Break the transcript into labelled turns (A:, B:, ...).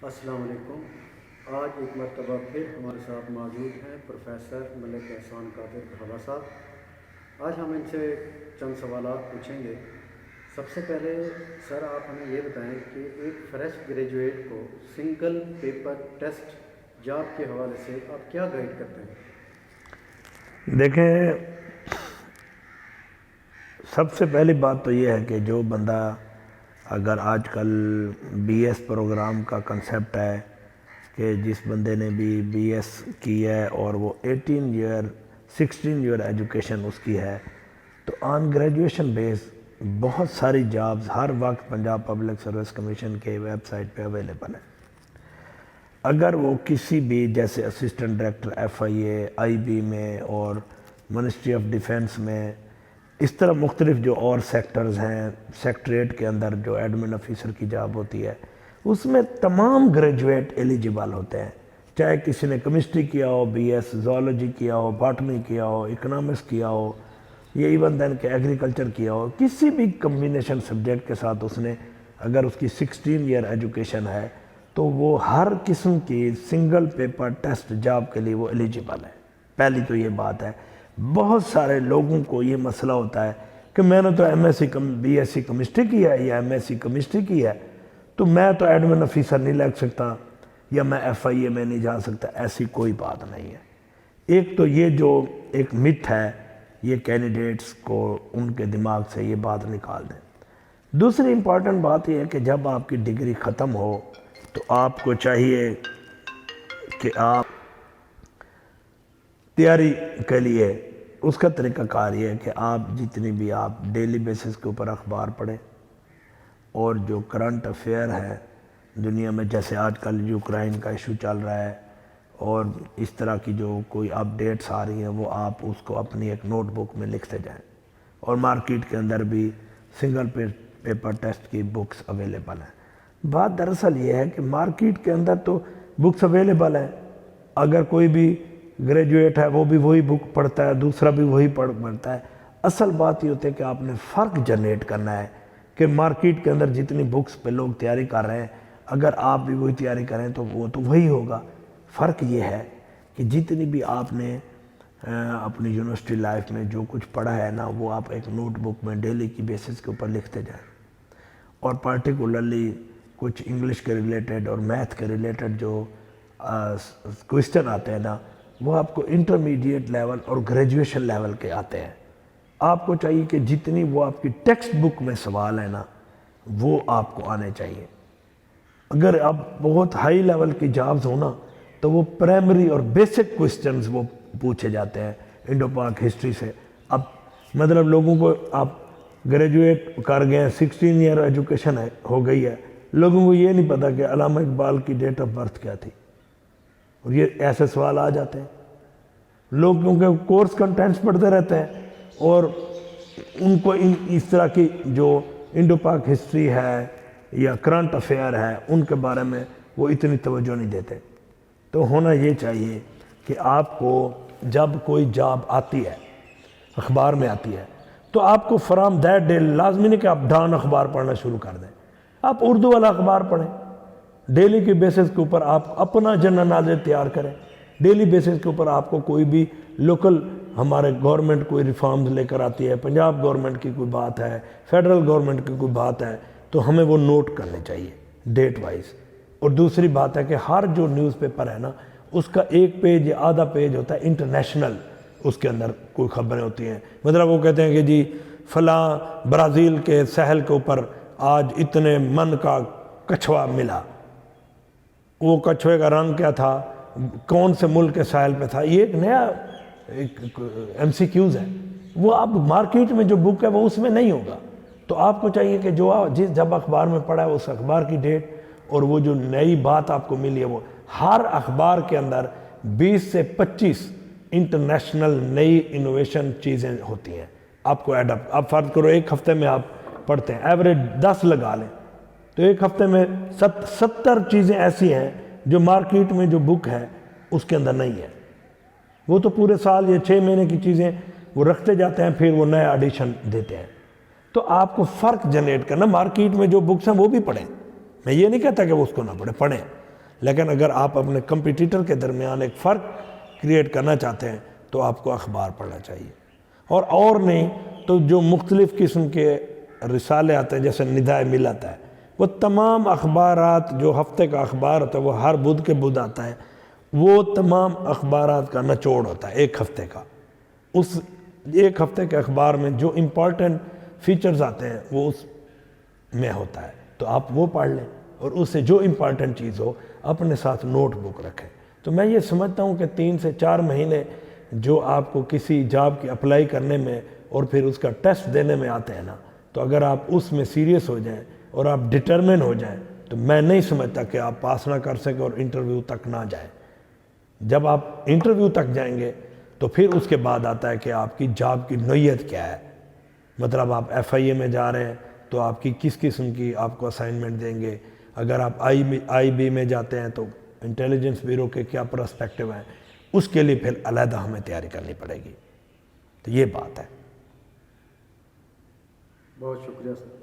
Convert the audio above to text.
A: السلام علیکم۔ آج ایک مرتبہ پھر ہمارے ساتھ موجود ہیں پروفیسر ملک احسان قادر بھابا صاحب۔ آج ہم ان سے چند سوالات پوچھیں گے۔ سب سے پہلے سر آپ ہمیں یہ بتائیں کہ ایک فریش گریجویٹ کو سنگل پیپر ٹیسٹ جاب کے حوالے سے آپ کیا گائیڈ کرتے ہیں؟
B: دیکھیں، سب سے پہلی بات تو یہ ہے کہ جو بندہ اگر آج کل بی ایس پروگرام کا کنسیپٹ ہے کہ جس بندے نے بھی بی ایس کی ہے اور وہ 16 ایئر ایجوکیشن اس کی ہے، تو آن گریجویشن بیس بہت ساری جابز ہر وقت پنجاب پبلک سروس کمیشن کے ویب سائٹ پہ اویلیبل ہیں۔ اگر وہ کسی بھی جیسے اسسٹنٹ ڈائریکٹر آئی بی میں اور منسٹری آف ڈیفینس میں، اس طرح مختلف جو اور سیکٹرز ہیں، سیکٹریٹ کے اندر جو ایڈمن آفیسر کی جاب ہوتی ہے، اس میں تمام گریجویٹ ایلیجیبل ہوتے ہیں، چاہے کسی نے کیمسٹری کیا ہو، بی ایس زوالوجی کیا ہو، باٹنی کیا ہو، اکنامکس کیا ہو، یا ایون دین کہ ایگریکلچر کیا ہو، کسی بھی کمبینیشن سبجیکٹ کے ساتھ اس نے اگر اس کی 16 ایئر ایجوکیشن ہے تو وہ ہر قسم کی سنگل پیپر ٹیسٹ جاب کے لیے وہ ایلیجیبل ہے۔ پہلی تو یہ بات ہے۔ بہت سارے لوگوں کو یہ مسئلہ ہوتا ہے کہ میں نے تو بی ایس سی کیمسٹری کی ہے یا ایس سی کیمسٹری کی ہے، تو میں تو ایڈمن آفیسر نہیں لگ سکتا یا میں FIA میں نہیں جا سکتا۔ ایسی کوئی بات نہیں ہے۔ ایک تو یہ جو ایک متھ ہے، یہ کینڈیڈیٹس کو ان کے دماغ سے یہ بات نکال دیں۔ دوسری امپورٹنٹ بات یہ ہے کہ جب آپ کی ڈگری ختم ہو تو آپ کو چاہیے کہ آپ تیاری کے لیے اس کا طریقہ کار یہ ہے کہ آپ جتنی بھی آپ ڈیلی بیسس کے اوپر اخبار پڑھیں، اور جو کرنٹ افیئر ہے دنیا میں، جیسے آج کل یوکرائن کا ایشو چل رہا ہے اور اس طرح کی جو کوئی اپڈیٹس آ رہی ہیں، وہ آپ اس کو اپنی ایک نوٹ بک میں لکھتے جائیں۔ اور مارکیٹ کے اندر بھی سنگل پیپر ٹیسٹ کی بکس اویلیبل ہیں۔ بات دراصل یہ ہے کہ مارکیٹ کے اندر تو بکس اویلیبل ہیں، اگر کوئی بھی گریجویٹ ہے وہ بھی وہی بک پڑھتا ہے، دوسرا بھی وہی پڑھتا ہے۔ اصل بات یہ ہوتی ہے کہ آپ نے فرق جنریٹ کرنا ہے کہ مارکیٹ کے اندر جتنی بکس پہ لوگ تیاری کر رہے ہیں، اگر آپ بھی وہی تیاری کریں تو وہ تو وہی ہوگا۔ فرق یہ ہے کہ جتنی بھی آپ نے اپنی یونیورسٹی لائف میں جو کچھ پڑھا ہے نا، وہ آپ ایک نوٹ بک میں ڈیلی کی بیسس کے اوپر لکھتے جائیں، اور پارٹیکولرلی کچھ انگلش کے ریلیٹڈ اور میتھ کے ریلیٹڈ جو کوئسچن آتے ہیں نا، وہ آپ کو انٹرمیڈیٹ لیول اور گریجویشن لیول کے آتے ہیں۔ آپ کو چاہیے کہ جتنی وہ آپ کی ٹیکسٹ بک میں سوال ہے نا، وہ آپ کو آنے چاہیے۔ اگر اب بہت ہائی لیول کی جابز ہونا تو وہ پرائمری اور بیسک کوئسچنز وہ پوچھے جاتے ہیں انڈو پاک ہسٹری سے۔ اب مطلب لوگوں کو آپ گریجویٹ کر گئے ہیں، 16 ایئر ایجوکیشن ہو گئی ہے، لوگوں کو یہ نہیں پتا کہ علامہ اقبال کی ڈیٹ آف برتھ کیا تھی، اور یہ ایسے سوال آ جاتے ہیں۔ لوگ کیونکہ کورس کنٹینٹس پڑھتے رہتے ہیں اور ان کو اس طرح کی جو انڈو پاک ہسٹری ہے یا کرنٹ افیئر ہے ان کے بارے میں وہ اتنی توجہ نہیں دیتے۔ تو ہونا یہ چاہیے کہ آپ کو جب کوئی جاب آتی ہے، اخبار میں آتی ہے، تو آپ کو فرام دیٹ ڈے لازمی نہیں کہ آپ ڈان اخبار پڑھنا شروع کر دیں، آپ اردو والا اخبار پڑھیں، ڈیلی کی بیسس کے اوپر آپ اپنا جنرل نالج تیار کریں۔ ڈیلی بیسس کے اوپر آپ کو کوئی بھی لوکل ہمارے گورنمنٹ کوئی ریفارمز لے کر آتی ہے، پنجاب گورنمنٹ کی کوئی بات ہے، فیڈرل گورنمنٹ کی کوئی بات ہے، تو ہمیں وہ نوٹ کرنے چاہیے ڈیٹ وائز۔ اور دوسری بات ہے کہ ہر جو نیوز پیپر ہے نا، اس کا ایک پیج یا آدھا پیج ہوتا ہے انٹرنیشنل، اس کے اندر کوئی خبریں ہوتی ہیں، مطلب وہ کہتے ہیں کہ جی فلاں برازیل کے ساحل کے اوپر آج اتنے من کا کچھوا ملا، وہ کچھوے کا رنگ کیا تھا، کون سے ملک کے ساحل پہ تھا۔ یہ ایک نیا MCQs ہے، وہ اب مارکیٹ میں جو بک ہے وہ اس میں نہیں ہوگا۔ تو آپ کو چاہیے کہ جو جب اخبار میں پڑھا ہے اس اخبار کی ڈیٹ اور وہ جو نئی بات آپ کو ملی ہے، وہ ہر اخبار کے اندر 20 سے 25 انٹرنیشنل نئی انوویشن چیزیں ہوتی ہیں۔ آپ کو آپ فرض کرو ایک ہفتے میں آپ پڑھتے ہیں، ایوریج 10 لگا لیں، تو ایک ہفتے میں 70 چیزیں ایسی ہیں جو مارکیٹ میں جو بک ہے اس کے اندر نہیں ہے۔ وہ تو پورے سال یا 6 مہینے کی چیزیں وہ رکھتے جاتے ہیں، پھر وہ نیا ایڈیشن دیتے ہیں۔ تو آپ کو فرق جنریٹ کرنا، مارکیٹ میں جو بکس ہیں وہ بھی پڑھیں، میں یہ نہیں کہتا کہ وہ اس کو نہ پڑھیں، لیکن اگر آپ اپنے کمپیٹیٹر کے درمیان ایک فرق کریٹ کرنا چاہتے ہیں تو آپ کو اخبار پڑھنا چاہیے، اور نہیں تو جو مختلف قسم کے رسالے آتے ہیں جیسے ندائے ملت ہے، وہ تمام اخبارات جو ہفتے کا اخبار ہوتا ہے وہ ہر بدھ کے بدھ آتا ہے، وہ تمام اخبارات کا نچوڑ ہوتا ہے ایک ہفتے کا. اس ایک ہفتے کے اخبار میں جو امپورٹنٹ فیچرز آتے ہیں وہ اس میں ہوتا ہے، تو آپ وہ پڑھ لیں اور اس سے جو امپورٹنٹ چیز ہو اپنے ساتھ نوٹ بک رکھیں. تو میں یہ سمجھتا ہوں کہ 3 سے 4 مہینے جو آپ کو کسی جاب کی اپلائی کرنے میں اور پھر اس کا ٹیسٹ دینے میں آتے ہیں نا، تو اگر آپ اس میں سیریس ہو جائیں اور آپ ڈٹرمن ہو جائیں تو میں نہیں سمجھتا کہ آپ پاس نہ کر سکیں اور انٹرویو تک نہ جائیں. جب آپ انٹرویو تک جائیں گے تو پھر اس کے بعد آتا ہے کہ آپ کی جاب کی نوعیت کیا ہے. مطلب آپ FIA میں جا رہے ہیں تو آپ کی کس قسم کی آپ کو اسائنمنٹ دیں گے، اگر آپ IB میں جاتے ہیں تو انٹیلیجنس بیورو کے کیا پرسپیکٹو ہیں، اس کے لیے پھر علیحدہ ہمیں تیاری کرنی پڑے گی. تو یہ بات ہے.
A: بہت شکریہ سر.